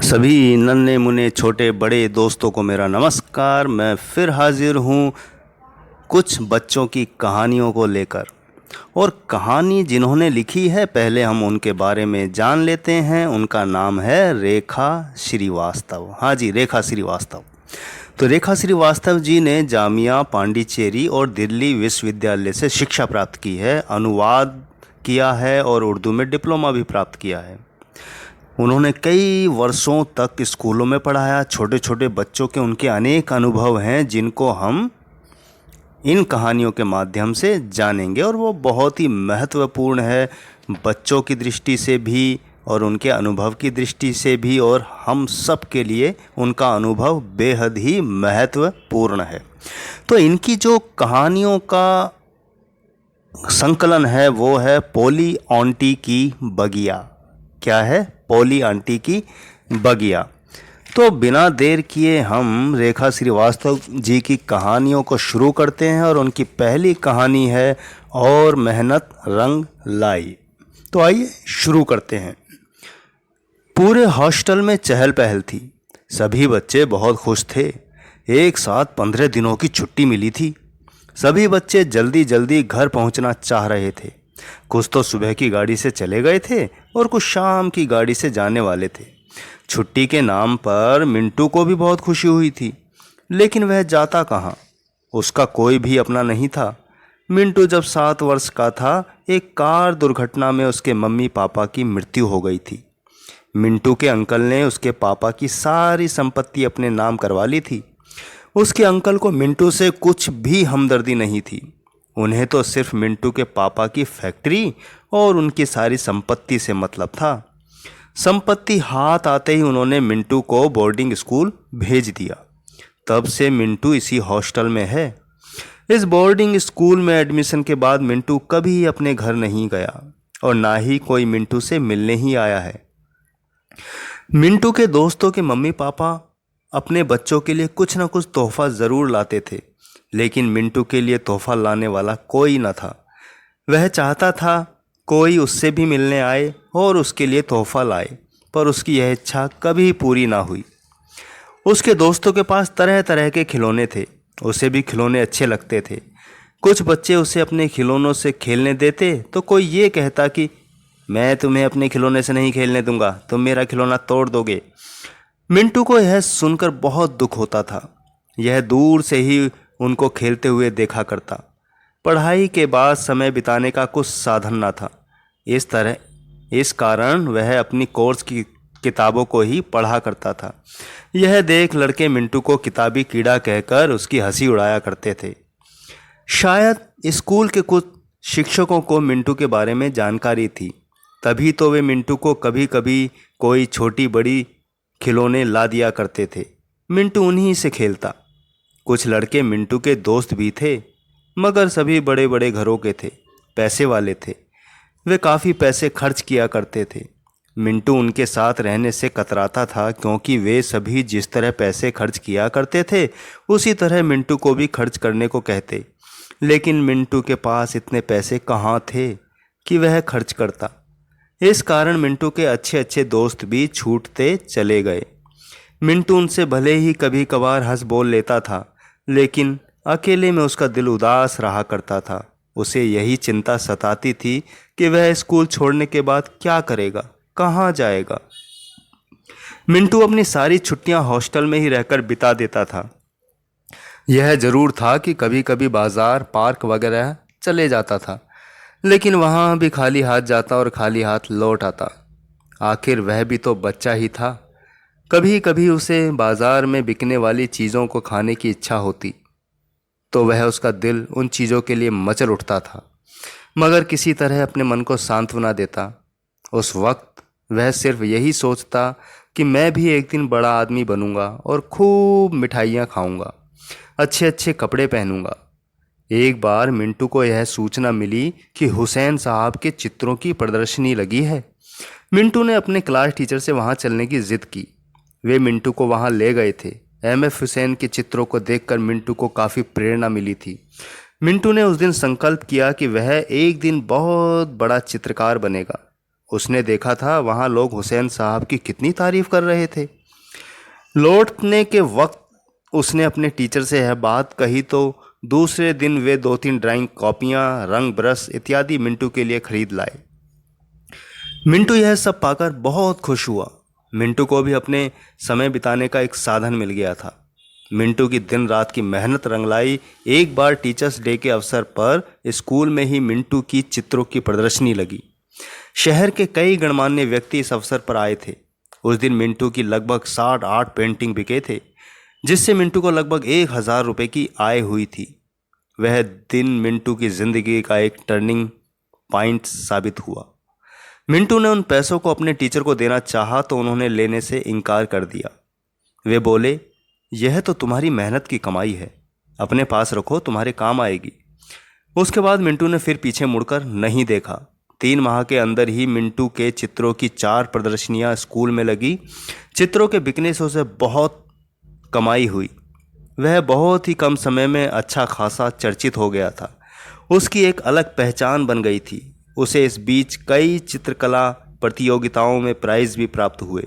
सभी नन्हे मुन्ने छोटे बड़े दोस्तों को मेरा नमस्कार। मैं फिर हाजिर हूँ कुछ बच्चों की कहानियों को लेकर। और कहानी जिन्होंने लिखी है पहले हम उनके बारे में जान लेते हैं। उनका नाम है रेखा श्रीवास्तव। हाँ जी, रेखा श्रीवास्तव। तो रेखा श्रीवास्तव जी ने जामिया पांडिचेरी और दिल्ली विश्वविद्यालय से शिक्षा प्राप्त की है, अनुवाद किया है और उर्दू में डिप्लोमा भी प्राप्त किया है। उन्होंने कई वर्षों तक स्कूलों में पढ़ाया। छोटे छोटे बच्चों के उनके अनेक अनुभव हैं जिनको हम इन कहानियों के माध्यम से जानेंगे, और वो बहुत ही महत्वपूर्ण है बच्चों की दृष्टि से भी और उनके अनुभव की दृष्टि से भी, और हम सब के लिए उनका अनुभव बेहद ही महत्वपूर्ण है। तो इनकी जो कहानियों का संकलन है वो है पोली आंटी की बगिया। क्या है? पोली आंटी की बगिया। तो बिना देर किए हम रेखा श्रीवास्तव जी की कहानियों को शुरू करते हैं, और उनकी पहली कहानी है और मेहनत रंग लाई। तो आइए शुरू करते हैं। पूरे हॉस्टल में चहल पहल थी। सभी बच्चे बहुत खुश थे। एक साथ 15 दिनों की छुट्टी मिली थी। सभी बच्चे जल्दी जल्दी घर पहुंचना चाह रहे थे। कुछ तो सुबह की गाड़ी से चले गए थे और कुछ शाम की गाड़ी से जाने वाले थे। छुट्टी के नाम पर मिंटू को भी बहुत खुशी हुई थी, लेकिन वह जाता कहाँ? उसका कोई भी अपना नहीं था। मिंटू जब 7 वर्ष का था, एक कार दुर्घटना में उसके मम्मी पापा की मृत्यु हो गई थी। मिंटू के अंकल ने उसके पापा की सारी संपत्ति अपने नाम करवा ली थी। उसके अंकल को मिंटू से कुछ भी हमदर्दी नहीं थी। उन्हें तो सिर्फ मिंटू के पापा की फैक्ट्री और उनकी सारी संपत्ति से मतलब था। संपत्ति हाथ आते ही उन्होंने मिंटू को बोर्डिंग स्कूल भेज दिया। तब से मिंटू इसी हॉस्टल में है। इस बोर्डिंग स्कूल में एडमिशन के बाद मिंटू कभी अपने घर नहीं गया, और ना ही कोई मिंटू से मिलने ही आया है। मिंटू के दोस्तों के मम्मी पापा अपने बच्चों के लिए कुछ न कुछ तोहफा ज़रूर लाते थे, लेकिन मिंटू के लिए तोहफा लाने वाला कोई न था। वह चाहता था कोई उससे भी मिलने आए और उसके लिए तोहफा लाए, पर उसकी यह इच्छा कभी पूरी ना हुई। उसके दोस्तों के पास तरह तरह के खिलौने थे। उसे भी खिलौने अच्छे लगते थे। कुछ बच्चे उसे अपने खिलौनों से खेलने देते तो कोई ये कहता कि मैं तुम्हें अपने खिलौने से नहीं खेलने दूंगा, तुम मेरा खिलौना तोड़ दोगे। मिंटू को यह सुनकर बहुत दुख होता था। यह दूर से ही उनको खेलते हुए देखा करता। पढ़ाई के बाद समय बिताने का कुछ साधन न था। इस कारण वह अपनी कोर्स की किताबों को ही पढ़ा करता था। यह देख लड़के मिंटू को किताबी कीड़ा कहकर उसकी हंसी उड़ाया करते थे। शायद स्कूल के कुछ शिक्षकों को मिंटू के बारे में जानकारी थी, तभी तो वे मिंटू को कभी कभी कोई छोटी बड़ी खिलौने ला दिया करते थे। मिंटू उन्हीं से खेलता। कुछ लड़के मिंटू के दोस्त भी थे, मगर सभी बड़े बड़े घरों के थे, पैसे वाले थे। वे काफ़ी पैसे खर्च किया करते थे। मिंटू उनके साथ रहने से कतराता था, क्योंकि वे सभी जिस तरह पैसे खर्च किया करते थे उसी तरह मिंटू को भी खर्च करने को कहते। लेकिन मिंटू के पास इतने पैसे कहाँ थे कि वह खर्च करता। इस कारण मिंटू के अच्छे अच्छे दोस्त भी छूटते चले गए। मिंटू उनसे भले ही कभी कभार हंस बोल लेता था, लेकिन अकेले में उसका दिल उदास रहा करता था। उसे यही चिंता सताती थी कि वह स्कूल छोड़ने के बाद क्या करेगा, कहाँ जाएगा। मिंटू अपनी सारी छुट्टियां हॉस्टल में ही रहकर बिता देता था। यह जरूर था कि कभी कभी बाजार, पार्क वगैरह चले जाता था, लेकिन वहाँ भी खाली हाथ जाता और खाली हाथ लौट आता। आखिर वह भी तो बच्चा ही था। कभी कभी उसे बाजार में बिकने वाली चीज़ों को खाने की इच्छा होती तो वह उसका दिल उन चीज़ों के लिए मचल उठता था, मगर किसी तरह अपने मन को सांत्वना देता। उस वक्त वह सिर्फ यही सोचता कि मैं भी एक दिन बड़ा आदमी बनूंगा और खूब मिठाइयाँ खाऊंगा, अच्छे अच्छे कपड़े पहनूंगा। एक बार मिंटू को यह सूचना मिली कि हुसैन साहब के चित्रों की प्रदर्शनी लगी है। मिंटू ने अपने क्लास टीचर से वहाँ चलने की जिद की। वे मिंटू को वहाँ ले गए थे। एम.एफ. हुसैन के चित्रों को देखकर मिंटू को काफ़ी प्रेरणा मिली थी। मिंटू ने उस दिन संकल्प किया कि वह एक दिन बहुत बड़ा चित्रकार बनेगा। उसने देखा था वहाँ लोग हुसैन साहब की कितनी तारीफ कर रहे थे। लौटने के वक्त उसने अपने टीचर से यह बात कही तो दूसरे दिन वे 2-3 ड्राइंग कॉपियाँ, रंग ब्रश इत्यादि मिंटू के लिए खरीद लाए। मिंटू यह सब पाकर बहुत खुश हुआ। मिंटू को भी अपने समय बिताने का एक साधन मिल गया था। मिंटू की दिन रात की मेहनत रंग लाई। एक बार टीचर्स डे के अवसर पर स्कूल में ही मिंटू की चित्रों की प्रदर्शनी लगी। शहर के कई गणमान्य व्यक्ति इस अवसर पर आए थे। उस दिन मिंटू की लगभग 60 पेंटिंग बिके थे, जिससे मिंटू को लगभग 1000 रुपये की आय हुई थी। वह दिन मिंटू की जिंदगी का एक टर्निंग पॉइंट साबित हुआ। मिंटू ने उन पैसों को अपने टीचर को देना चाहा तो उन्होंने लेने से इनकार कर दिया। वे बोले, यह तो तुम्हारी मेहनत की कमाई है, अपने पास रखो, तुम्हारे काम आएगी। उसके बाद मिंटू ने फिर पीछे मुड़कर नहीं देखा। 3 माह के अंदर ही मिंटू के चित्रों की 4 प्रदर्शनियां स्कूल में लगी। चित्रों के बिकने से उसे बहुत कमाई हुई। वह बहुत ही कम समय में अच्छा खासा चर्चित हो गया था। उसकी एक अलग पहचान बन गई थी। उसे इस बीच कई चित्रकला प्रतियोगिताओं में प्राइज भी प्राप्त हुए।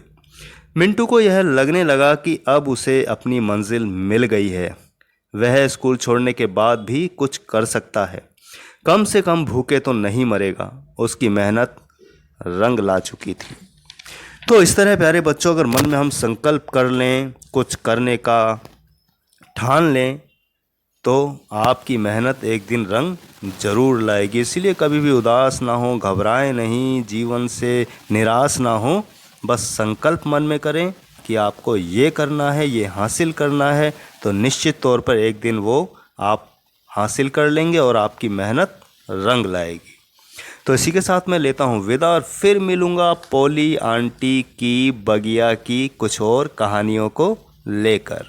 मिंटू को यह लगने लगा कि अब उसे अपनी मंजिल मिल गई है। वह स्कूल छोड़ने के बाद भी कुछ कर सकता है। कम से कम भूखे तो नहीं मरेगा। उसकी मेहनत रंग ला चुकी थी। तो इस तरह प्यारे बच्चों, अगर मन में हम संकल्प कर लें, कुछ करने का ठान लें, तो आपकी मेहनत एक दिन रंग जरूर लाएगी। इसीलिए कभी भी उदास ना हो, घबराएं नहीं, जीवन से निराश ना हो। बस संकल्प मन में करें कि आपको ये करना है, ये हासिल करना है, तो निश्चित तौर पर एक दिन वो आप हासिल कर लेंगे और आपकी मेहनत रंग लाएगी। तो इसी के साथ मैं लेता हूँ विदा और फिर मिलूँगा पोली आंटी की बगिया की कुछ और कहानियों को लेकर।